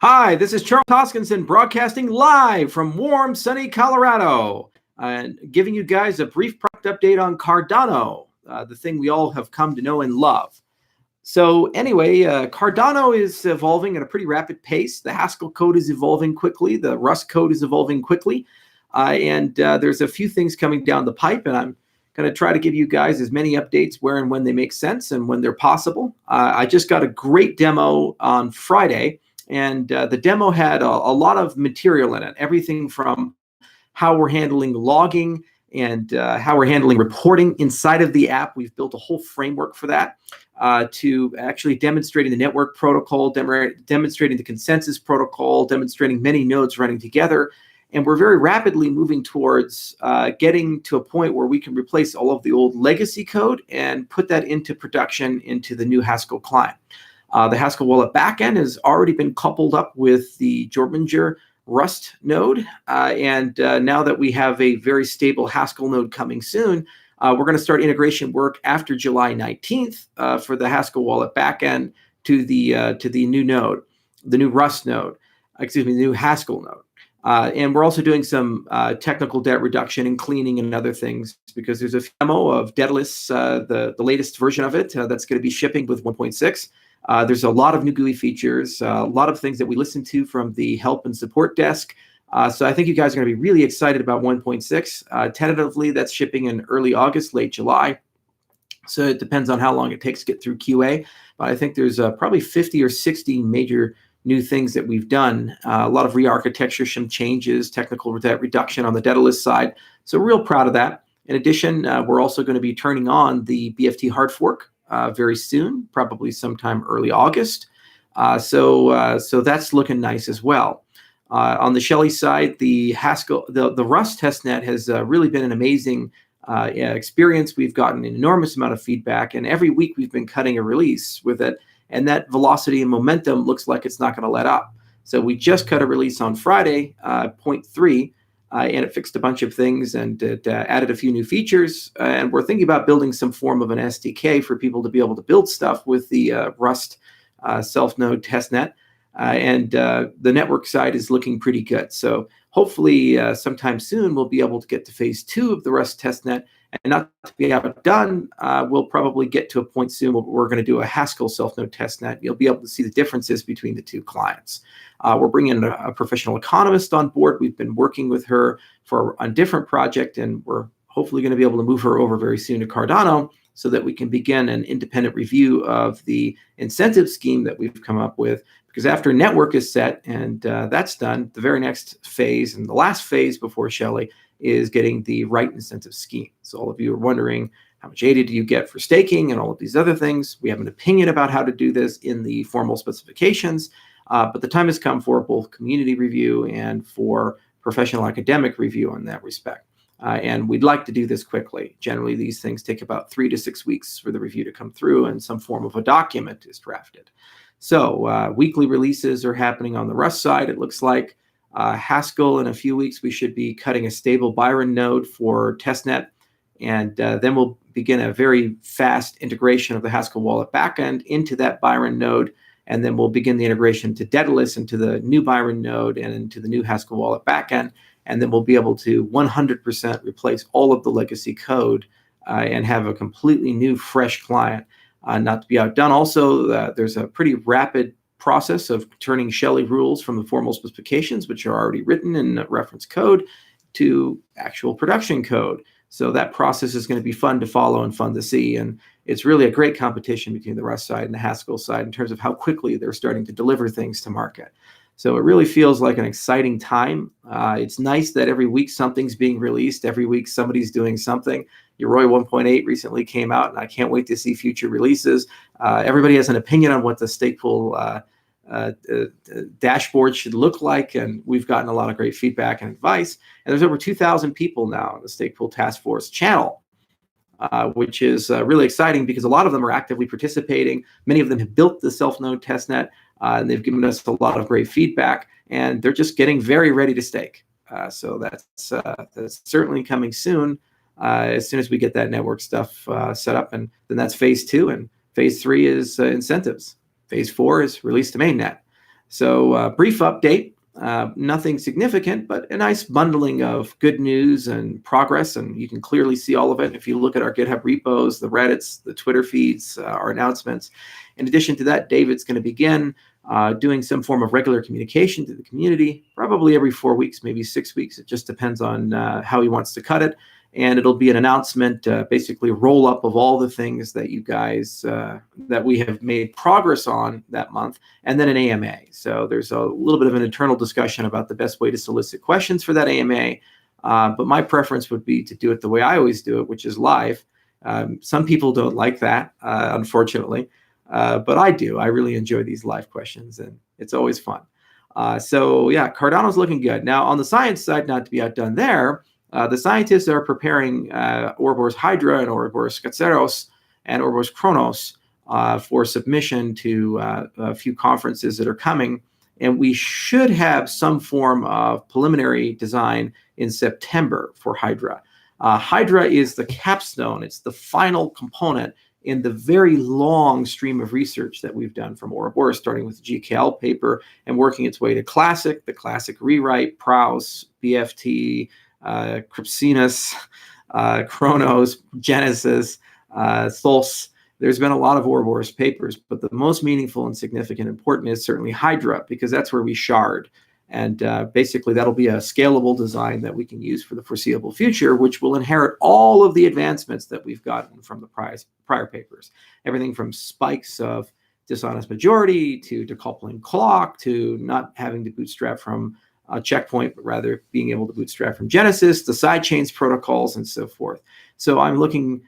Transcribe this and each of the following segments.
Hi, this is Charles Hoskinson broadcasting live from warm, sunny Colorado, and giving you guys a brief product update on Cardano, the thing we all have come to know and love. So anyway, Cardano is evolving at a pretty rapid pace. The Haskell code is evolving quickly. The Rust code is evolving quickly. And there's a few things coming down the pipe, and I'm going to try to give you guys as many updates where and when they make sense and when they're possible. I just got a great demo on Friday. And the demo had a lot of material in it, everything from how we're handling logging and how we're handling reporting inside of the app. We've built a whole framework for that, to actually demonstrating the network protocol, demonstrating the consensus protocol, demonstrating many nodes running together. And we're very rapidly moving towards getting to a point where we can replace all of the old legacy code and put that into production into the new Haskell client. The Haskell wallet backend has already been coupled up with the Jorbinger Rust node. Now that we have a very stable Haskell node coming soon, we're going to start integration work after July 19th for the Haskell wallet backend to the new node, the new Rust node, the new Haskell node. And we're also doing some technical debt reduction and cleaning and other things, because there's a demo of Daedalus, the latest version of it, that's going to be shipping with 1.6. There's a lot of new GUI features, a lot of things that we listen to from the help and support desk. So I think you guys are going to be really excited about 1.6. Tentatively, that's shipping in early August, late July. So it depends on how long it takes to get through QA. But I think there's probably 50 or 60 major new things that we've done. A lot of re-architecture, some changes, technical debt reduction on the Daedalus side. So real proud of that. In addition, we're also going to be turning on the BFT hard fork very soon, probably sometime early August. So that's looking nice as well. On the Shelley side, the Haskell, the Rust testnet has really been an amazing experience. We've gotten an enormous amount of feedback, and every week we've been cutting a release with it, and that velocity and momentum looks like it's not going to let up. So we just cut a release on Friday, 0.3. And it fixed a bunch of things, and it added a few new features. And we're thinking about building some form of an SDK for people to be able to build stuff with the Rust self-node testnet. And the network side is looking pretty good. So hopefully sometime soon we'll be able to get to phase 2 of the Rust testnet. And not to be outdone, we'll probably get to a point soon where we're going to do a Haskell self-node testnet. You'll be able to see the differences between the two clients. We're bringing a professional economist on board. We've been working with her on a different project, and we're hopefully going to be able to move her over very soon to Cardano so that we can begin an independent review of the incentive scheme that we've come up with. Because after network is set and that's done, the very next phase and the last phase before Shelley is getting the right incentive scheme. So all of you are wondering, how much ADA do you get for staking and all of these other things? We have an opinion about how to do this in the formal specifications, but the time has come for both community review and for professional academic review in that respect. And we'd like to do this quickly. Generally, these things take about 3 to 6 weeks for the review to come through, and some form of a document is drafted. So weekly releases are happening on the Rust side, it looks like. Haskell, in a few weeks, we should be cutting a stable Byron node for testnet. And then we'll begin a very fast integration of the Haskell wallet backend into that Byron node. And then we'll begin the integration to Daedalus into the new Byron node and into the new Haskell wallet backend. And then we'll be able to 100% replace all of the legacy code and have a completely new, fresh client. Not to be outdone, also, there's a pretty rapid process of turning Shelley rules from the formal specifications, which are already written in reference code, to actual production code. So that process is going to be fun to follow and fun to see. And it's really a great competition between the Rust side and the Haskell side in terms of how quickly they're starting to deliver things to market. So it really feels like an exciting time. It's nice that every week something's being released. Every week somebody's doing something. Yoroi 1.8 recently came out, and I can't wait to see future releases. Everybody has an opinion on what the stake pool dashboard should look like, and we've gotten a lot of great feedback and advice. And there's over 2,000 people now on the Stake Pool Task Force channel, which is really exciting because a lot of them are actively participating. Many of them have built the self-node testnet, and they've given us a lot of great feedback, and they're just getting very ready to stake. So that's certainly coming soon, as soon as we get that network stuff set up. And then that's phase 2, and phase 3 is incentives. Phase 4 is release to mainnet. So brief update, nothing significant, but a nice bundling of good news and progress. And you can clearly see all of it if you look at our GitHub repos, the Reddits, the Twitter feeds, our announcements. In addition to that, David's going to begin doing some form of regular communication to the community, probably every 4 weeks, maybe 6 weeks. It just depends on how he wants to cut it. And it'll be an announcement, basically a roll up of all the things that you guys, that we have made progress on that month, and then an AMA. So there's a little bit of an internal discussion about the best way to solicit questions for that AMA. But my preference would be to do it the way I always do it, which is live. Some people don't like that, unfortunately, but I do. I really enjoy these live questions, and it's always fun. So yeah, Cardano's looking good. Now on the science side, not to be outdone there, the scientists are preparing Ouroboros Hydra and Ouroboros Katseros and Ouroboros Kronos for submission to a few conferences that are coming. And we should have some form of preliminary design in September for Hydra. Hydra is the capstone. It's the final component in the very long stream of research that we've done from Ouroboros, starting with the GKL paper and working its way to Classic, the Classic rewrite, Prouse, BFT, Crypsinus, Kronos, Genesis, Thos. There's been a lot of Ouroboros papers, but the most meaningful and significant important is certainly Hydra, because that's where we shard. And basically that'll be a scalable design that we can use for the foreseeable future, which will inherit all of the advancements that we've gotten from the prior papers. Everything from spikes of dishonest majority to decoupling clock to not having to bootstrap from a checkpoint, but rather being able to bootstrap from Genesis, the sidechains protocols, and so forth. So I'm looking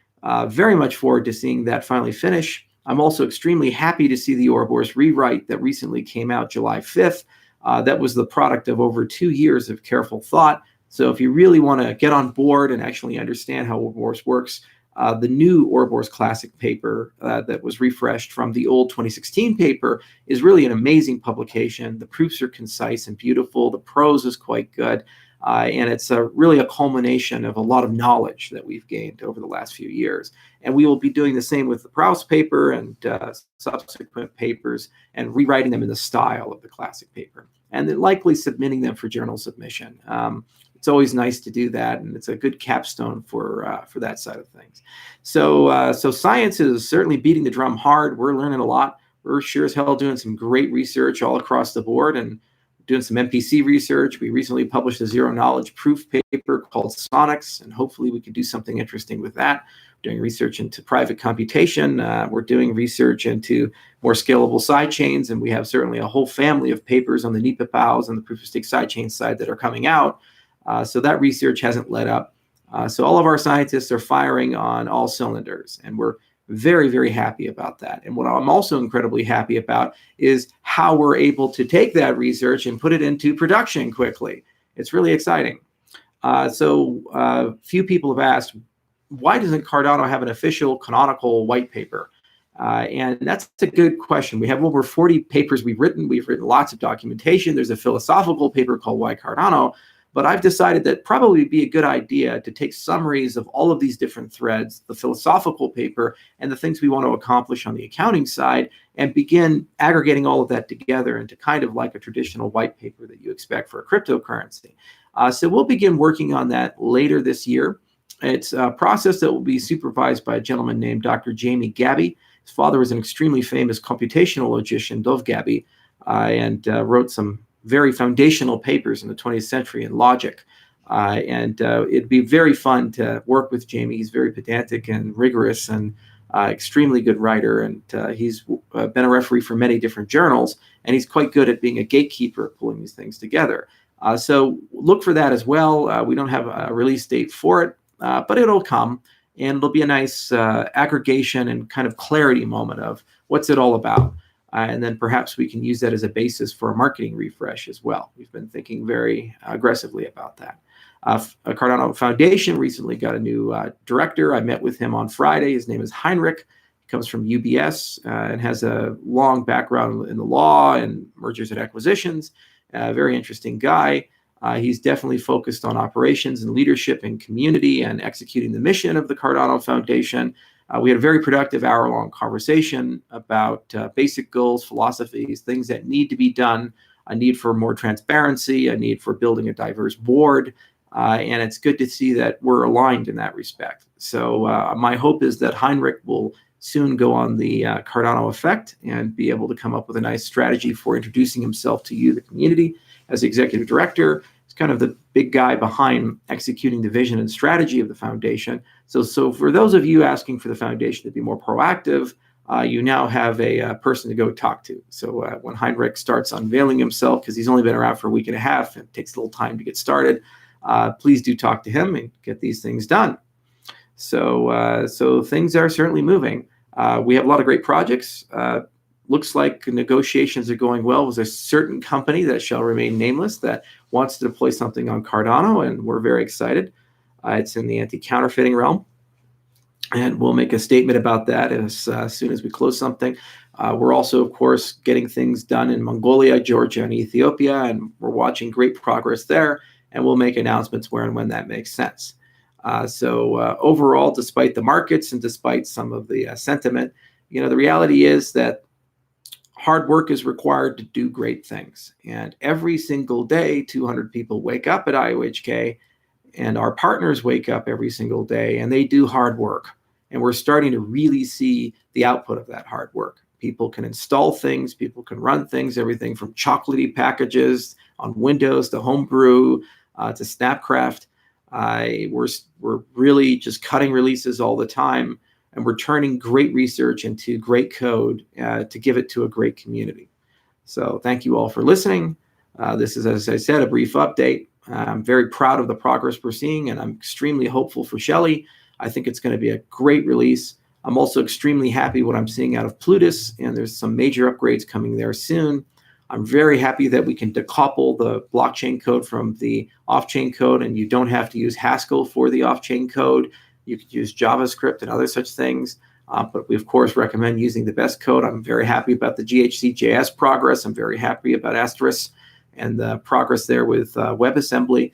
very much forward to seeing that finally finish. I'm also extremely happy to see the Ouroboros rewrite that recently came out July 5th. That was the product of over 2 years of careful thought. So if you really want to get on board and actually understand how Ouroboros works, the new Ouroboros Classic paper that was refreshed from the old 2016 paper is really an amazing publication. The proofs are concise and beautiful. The prose is quite good. And it's really a culmination of a lot of knowledge that we've gained over the last few years. And we will be doing the same with the Prouse paper and subsequent papers, and rewriting them in the style of the Classic paper, and then likely submitting them for journal submission. It's always nice to do that, and it's a good capstone for that side of things. So science is certainly beating the drum hard. We're learning a lot. We're sure as hell doing some great research all across the board, and doing some MPC research. We recently published a zero knowledge proof paper called Sonics, and hopefully we can do something interesting with that. We're doing research into private computation. We're doing research into more scalable sidechains, and we have certainly a whole family of papers on the NEPA POWs and the proof of stake sidechain side that are coming out. So that research hasn't let up. So all of our scientists are firing on all cylinders, and we're very, very happy about that. And what I'm also incredibly happy about is how we're able to take that research and put it into production quickly. It's really exciting. So few people have asked, why doesn't Cardano have an official canonical white paper? And that's a good question. We have over 40 papers we've written. We've written lots of documentation. There's a philosophical paper called Why Cardano. But I've decided that probably would be a good idea to take summaries of all of these different threads, the philosophical paper, and the things we want to accomplish on the accounting side, and begin aggregating all of that together into kind of like a traditional white paper that you expect for a cryptocurrency. So we'll begin working on that later this year. It's a process that will be supervised by a gentleman named Dr. Jamie Gabby. His father was an extremely famous computational logician, Dov Gabby, and wrote some very foundational papers in the 20th century in logic. And it'd be very fun to work with Jamie. He's very pedantic and rigorous and extremely good writer. And he's been a referee for many different journals. And he's quite good at being a gatekeeper, pulling these things together. So look for that as well. We don't have a release date for it, but it'll come. And it'll be a nice aggregation and kind of clarity moment of what's it all about. And then perhaps we can use that as a basis for a marketing refresh as well. We've been thinking very aggressively about that. Cardano Foundation recently got a new director. I met with him on Friday. His name is Heinrich. He comes from UBS and has a long background in the law and mergers and acquisitions. Very interesting guy. He's definitely focused on operations and leadership and community and executing the mission of the Cardano Foundation. We had a very productive hour-long conversation about basic goals, philosophies, things that need to be done, a need for more transparency, a need for building a diverse board, and it's good to see that we're aligned in that respect. So my hope is that Heinrich will soon go on the Cardano effect and be able to come up with a nice strategy for introducing himself to you, the community, as executive director. He's kind of the big guy behind executing the vision and strategy of the foundation. So for those of you asking for the foundation to be more proactive, you now have a person to go talk to. So when Heinrich starts unveiling himself, because he's only been around for a week and a half, it takes a little time to get started, please do talk to him and get these things done. So things are certainly moving. We have a lot of great projects. Looks like negotiations are going well with a certain company that shall remain nameless that wants to deploy something on Cardano, and we're very excited. It's in the anti-counterfeiting realm, and we'll make a statement about that as soon as we close something. We're also, of course, getting things done in Mongolia, Georgia, and Ethiopia, and we're watching great progress there, and we'll make announcements where and when that makes sense. So overall, despite the markets and despite some of the sentiment, the reality is that hard work is required to do great things. And every single day, 200 people wake up at IOHK, and our partners wake up every single day, and they do hard work. And we're starting to really see the output of that hard work. People can install things, people can run things, everything from chocolatey packages on Windows to Homebrew to Snapcraft. We're really just cutting releases all the time, and we're turning great research into great code to give it to a great community. So thank you all for listening. This is, as I said, a brief update. I'm very proud of the progress we're seeing, and I'm extremely hopeful for Shelley. I think it's going to be a great release. I'm also extremely happy what I'm seeing out of Plutus, and there's some major upgrades coming there soon. I'm very happy that we can decouple the blockchain code from the off-chain code, and you don't have to use Haskell for the off-chain code. You could use JavaScript and other such things, but we, of course, recommend using the best code. I'm very happy about the GHC.js progress. I'm very happy about Asterisk and the progress there with WebAssembly.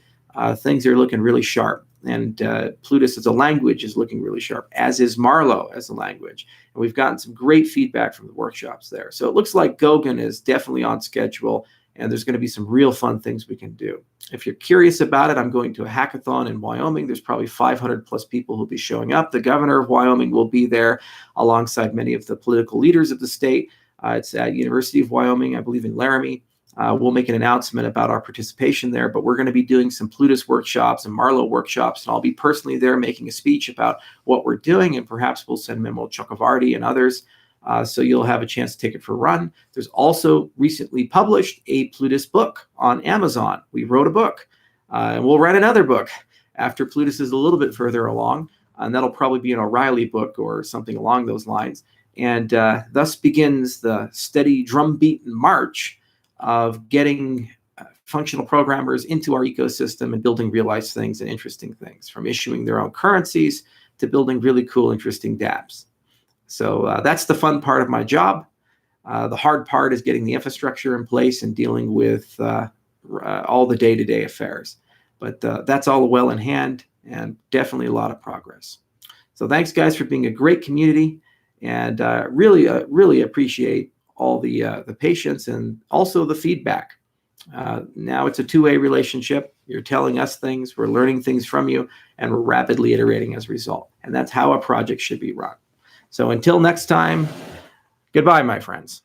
Things are looking really sharp. And Plutus as a language is looking really sharp, as is Marlow as a language. And we've gotten some great feedback from the workshops there. So it looks like Goguen is definitely on schedule, and there's going to be some real fun things we can do. If you're curious about it, I'm going to a hackathon in Wyoming. There's probably 500 plus people who'll be showing up. The governor of Wyoming will be there alongside many of the political leaders of the state. It's at University of Wyoming, I believe in Laramie. We'll make an announcement about our participation there, but we're going to be doing some Plutus workshops and Marlow workshops, and I'll be personally there making a speech about what we're doing, and perhaps we'll send Memo Chakravarty and others, so you'll have a chance to take it for a run. There's also recently published a Plutus book on Amazon. We wrote a book, and we'll write another book after Plutus is a little bit further along, and that'll probably be an O'Reilly book or something along those lines, and thus begins the steady drumbeat march of getting functional programmers into our ecosystem and building realized things and interesting things, from issuing their own currencies to building really cool, interesting dApps. So that's the fun part of my job. The hard part is getting the infrastructure in place and dealing with all the day-to-day affairs. But that's all well in hand, and definitely a lot of progress. So thanks, guys, for being a great community, and really appreciate all the patience and also the feedback. Now it's a two-way relationship. You're telling us things, we're learning things from you, and we're rapidly iterating as a result. And that's how a project should be run. So until next time, goodbye, my friends.